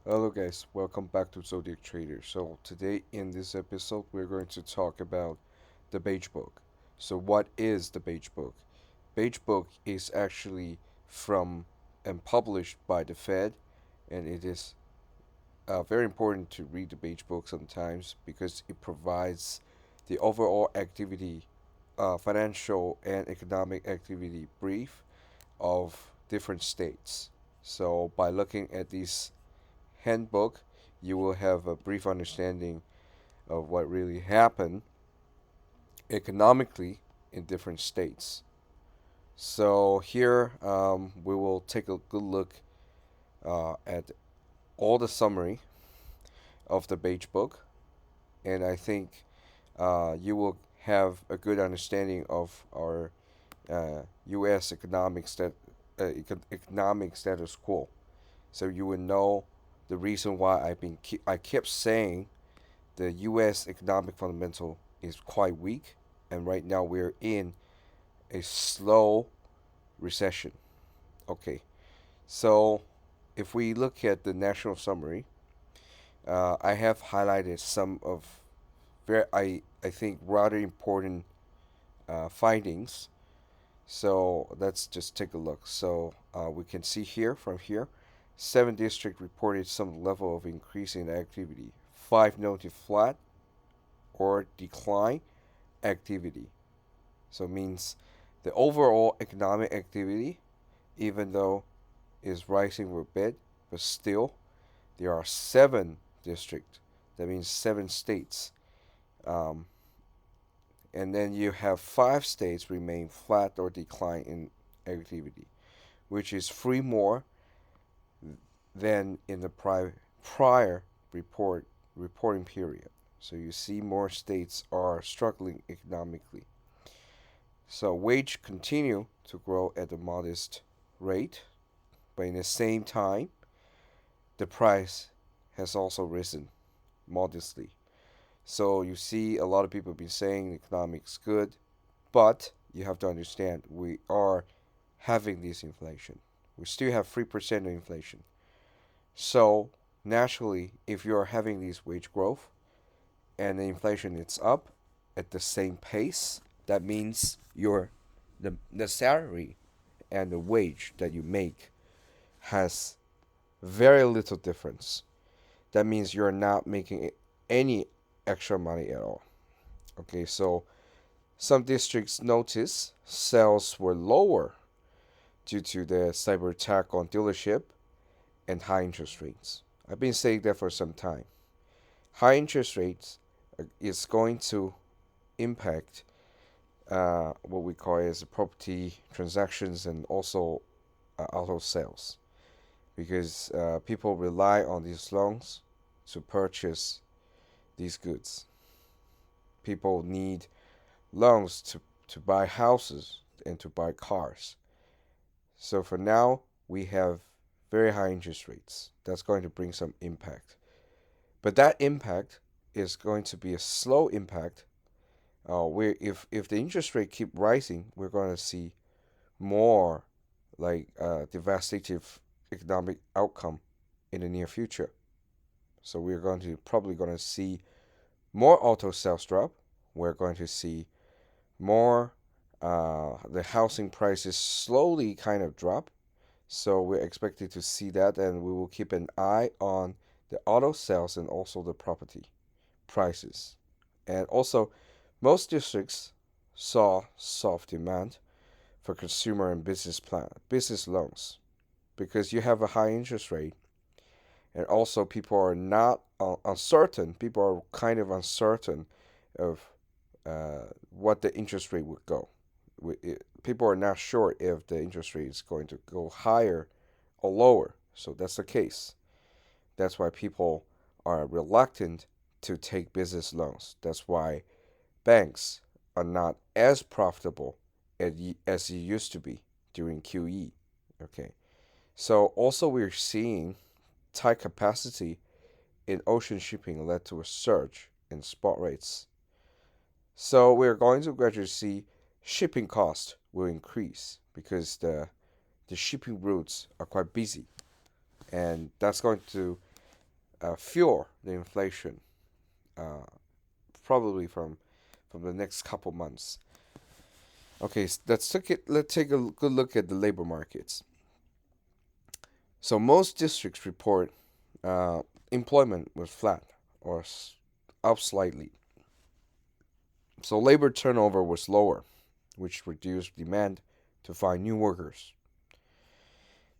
Hello guys, welcome back to Zodiac Trader. So today in this episode we're going to talk about the beige book. So what is the beige book? Beige book is actually from and published by the Fed, and it is very important to read the beige book sometimes because it provides the overall activity, financial and economic activity brief of different states. So by looking at these handbook, you will have a brief understanding of what really happened economically in different states. So here we will take a good look at all the summary of the beige book, and I think you will have a good understanding of our U.S. economic status quo. So you will know the reason why I kept saying the U.S. economic fundamental is quite weak, and right now we're in a slow recession. Okay, so if we look at the national summary, I have highlighted some of I think rather important findings. So let's just take a look. So we can see here from here, seven districts reported some level of increase in activity. Five noted flat or decline activity. So it means the overall economic activity, even though is rising a bit, but still there are seven districts. That means seven states. Um, and then you have five states remain flat or decline in activity, which is three more than in the prior reporting period. So you see more states are struggling economically. So wage continue to grow at a modest rate, but in the same time, the price has also risen modestly. So you see a lot of people have been saying the economics good, but you have to understand we are having this inflation. We still have 3% of inflation. So naturally, if you're having this wage growth and the inflation is up at the same pace, that means the salary and the wage that you make has very little difference. That means you're not making any extra money at all. Okay, so some districts notice sales were lower due to the cyber attack on dealership and high interest rates. I've been saying that for some time. High interest rates is going to impact what we call as property transactions and also auto sales because people rely on these loans to purchase these goods. People need loans to buy houses and to buy cars. So for now, we have very high interest rates. That's going to bring some impact. But that impact is going to be a slow impact. Where if the interest rate keep rising, we're going to see more like devastative economic outcome in the near future. So we're going to probably going to see more auto sales drop. We're going to see more the housing prices slowly kind of drop. So we're expected to see that, and we will keep an eye on the auto sales and also the property prices. And also, most districts saw soft demand for consumer and business loans because you have a high interest rate, and also people are not uncertain. People are kind of uncertain of what the interest rate would go. People are not sure if the interest rate is going to go higher or lower. So that's the case. That's why people are reluctant to take business loans. That's why banks are not as profitable as it used to be during QE. Okay. So also we're seeing tight capacity in ocean shipping led to a surge in spot rates. So we're going to gradually see shipping costs will increase because the shipping routes are quite busy, and that's going to fuel the inflation, uh, probably from the next couple months. Okay, let's take a good look at the labor markets. So most districts report uh, employment was flat or up slightly. So labor turnover was lower, which reduced demand to find new workers.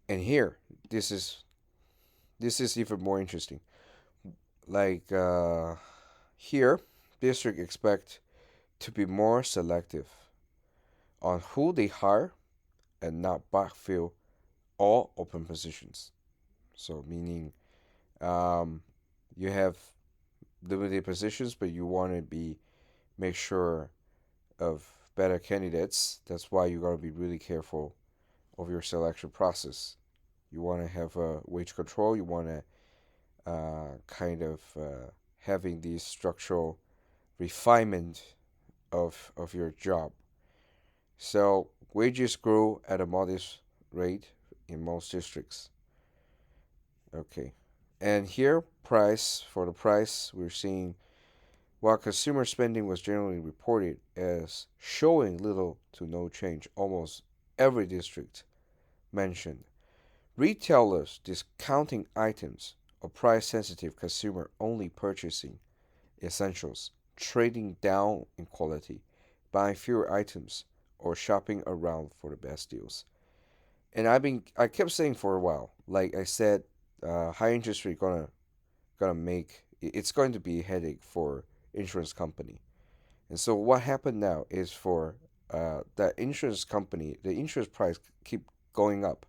And here, this is this is even more interesting. Like here, district expect to be more selective on who they hire and not backfill all open positions. So meaning um, you have limited positions, but you want to be make sure of better candidates. That's why you got to be really careful of your selection process. You want to have wage control. You want to kind of having these structural refinement of your job. So wages grew at a modest rate in most districts. Okay. And here, price, we're seeing while consumer spending was generally reported as showing little to no change, almost every district mentioned. Retailers discounting items or price sensitive consumer only purchasing essentials, trading down in quality, buying fewer items, or shopping around for the best deals. And I kept saying for a while, like I said, high interest rate gonna make it's going to be a headache for insurance company. And so what happened now is for that insurance company, the insurance price keep going up,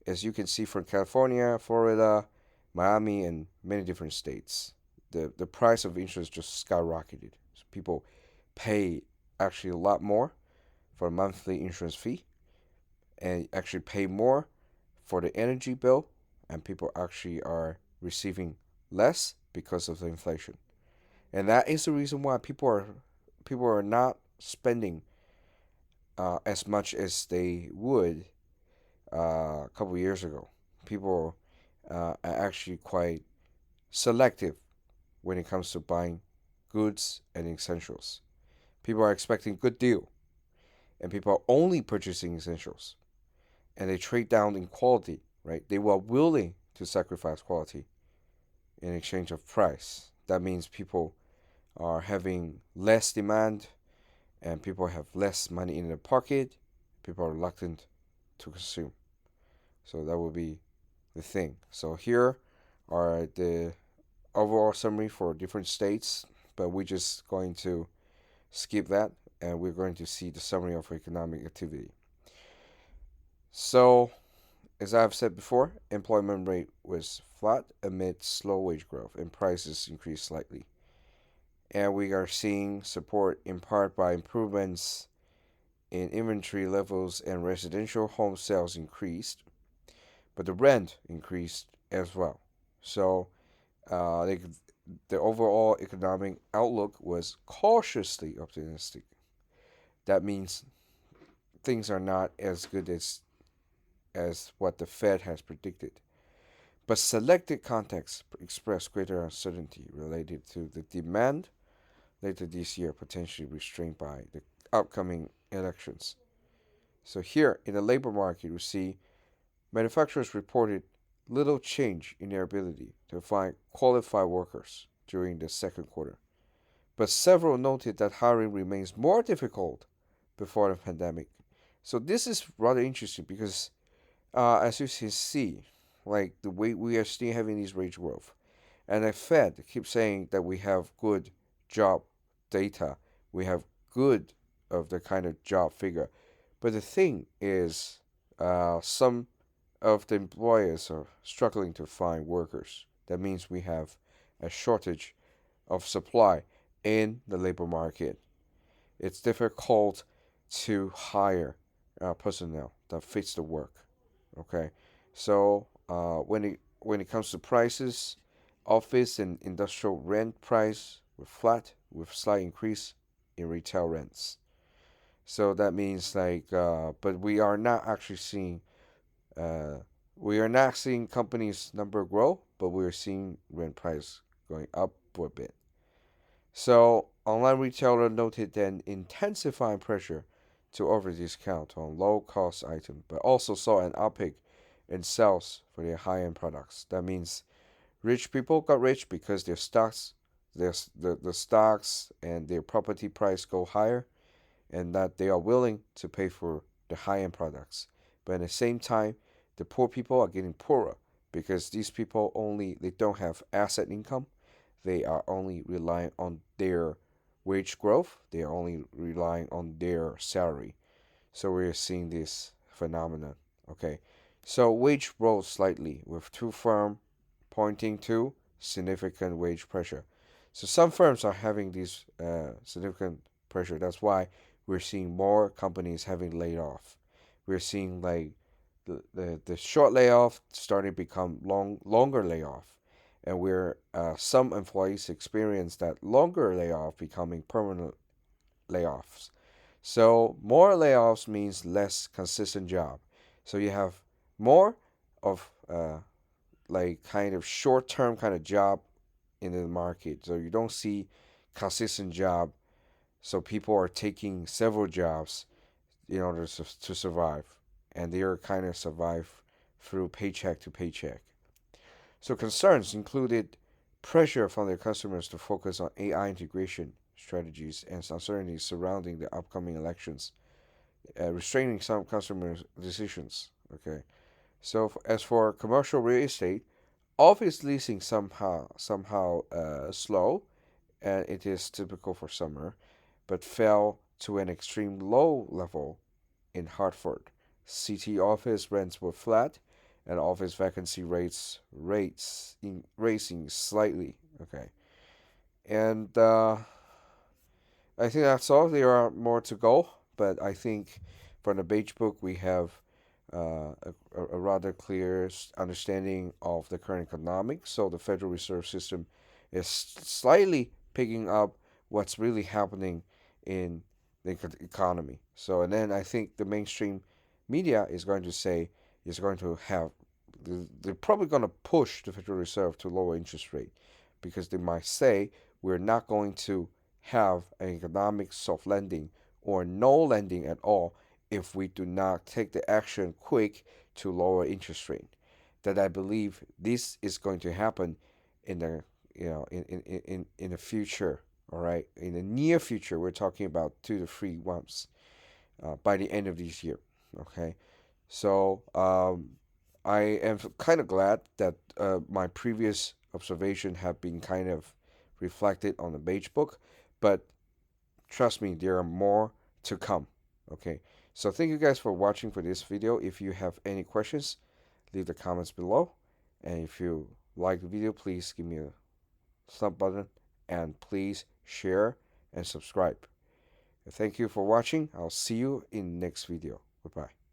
as you can see from California, Florida, Miami, and many different states. The price of insurance just skyrocketed. So people pay actually a lot more for a monthly insurance fee, and actually pay more for the energy bill, and people actually are receiving less because of the inflation. And that is the reason why people are not spending as much as they would a couple years ago. People are actually quite selective when it comes to buying goods and essentials. People are expecting good deal, and people are only purchasing essentials, and they trade down in quality. Right? They were willing to sacrifice quality in exchange of price. That means people are having less demand, and people have less money in their pocket. People are reluctant to consume. So that will be the thing. So here are the overall summary for different states, but we're just going to skip that, and we're going to see the summary of economic activity. So, as I've said before, employment rate was flat amid slow wage growth, and prices increased slightly. And we are seeing support in part by improvements in inventory levels, and residential home sales increased, but the rent increased as well. So uh, they, the overall economic outlook was cautiously optimistic. That means things are not as good as what the Fed has predicted. But selected contexts express greater uncertainty related to the demand later this year, potentially restrained by the upcoming elections. So here in the labor market, we see manufacturers reported little change in their ability to find qualified workers during the second quarter. But several noted that hiring remains more difficult before the pandemic. So this is rather interesting because, as you can see, like the way we are still having these wage growth, and the Fed keeps saying that we have good job data, we have good of the kind of job figure. But the thing is, some of the employers are struggling to find workers. That means we have a shortage of supply in the labor market. It's difficult to hire personnel that fits the work. Okay, so when it comes to prices, office and industrial rent price were flat with slight increase in retail rents. So that means like, but uh, we are not seeing companies' number grow, but we're seeing rent price going up for a bit. So, online retailer noted an intensifying pressure to over discount on low cost items, but also saw an uptick in sales for their high end products. That means rich people got rich because their stocks, the stocks and their property price go higher, and that they are willing to pay for the high end products. But at the same time, the poor people are getting poorer because these people only they don't have asset income. They are only relying on their wage growth. They are only relying on their salary. So we're seeing this phenomenon. Okay. So wage rose slightly with two firms pointing to significant wage pressure. So some firms are having this significant pressure. That's why we're seeing more companies having laid off. We're seeing like the short layoff starting to become longer layoff, and where some employees experience that longer layoff becoming permanent layoffs. So more layoffs means less consistent job. So you have more of like kind of short term kind of job in the market. So you don't see consistent job. So people are taking several jobs in order to survive, and they are kind of survive through paycheck to paycheck. So concerns included pressure from their customers to focus on AI integration strategies and uncertainties surrounding the upcoming elections, restraining some customers' decisions. Okay, so as for commercial real estate, office leasing somehow slow, and it is typical for summer, but fell to an extreme low level in Hartford. City office rents were flat, and office vacancy rates raising slightly. Okay, and I think that's all. There are more to go, but I think from the Beige Book we have a rather clear understanding of the current economics. So the Federal Reserve System is slightly picking up what's really happening in the economy. So, and then I think the mainstream media is going to say is going to have they're probably going to push the Federal Reserve to lower interest rate because they might say we're not going to have an economic soft landing or no lending at all if we do not take the action quick to lower interest rate. That I believe this is going to happen in the in the future. All right, in the near future, we're talking about 2 to 3 months by the end of this year. Okay, so I am kind of glad that my previous observation have been kind of reflected on the Beige Book, but trust me, there are more to come. Okay, so thank you guys for watching for this video. If you have any questions, leave the comments below, and if you like the video, please give me a thumb button, and please share and subscribe. Thank you for watching. I'll see you in next video. Goodbye.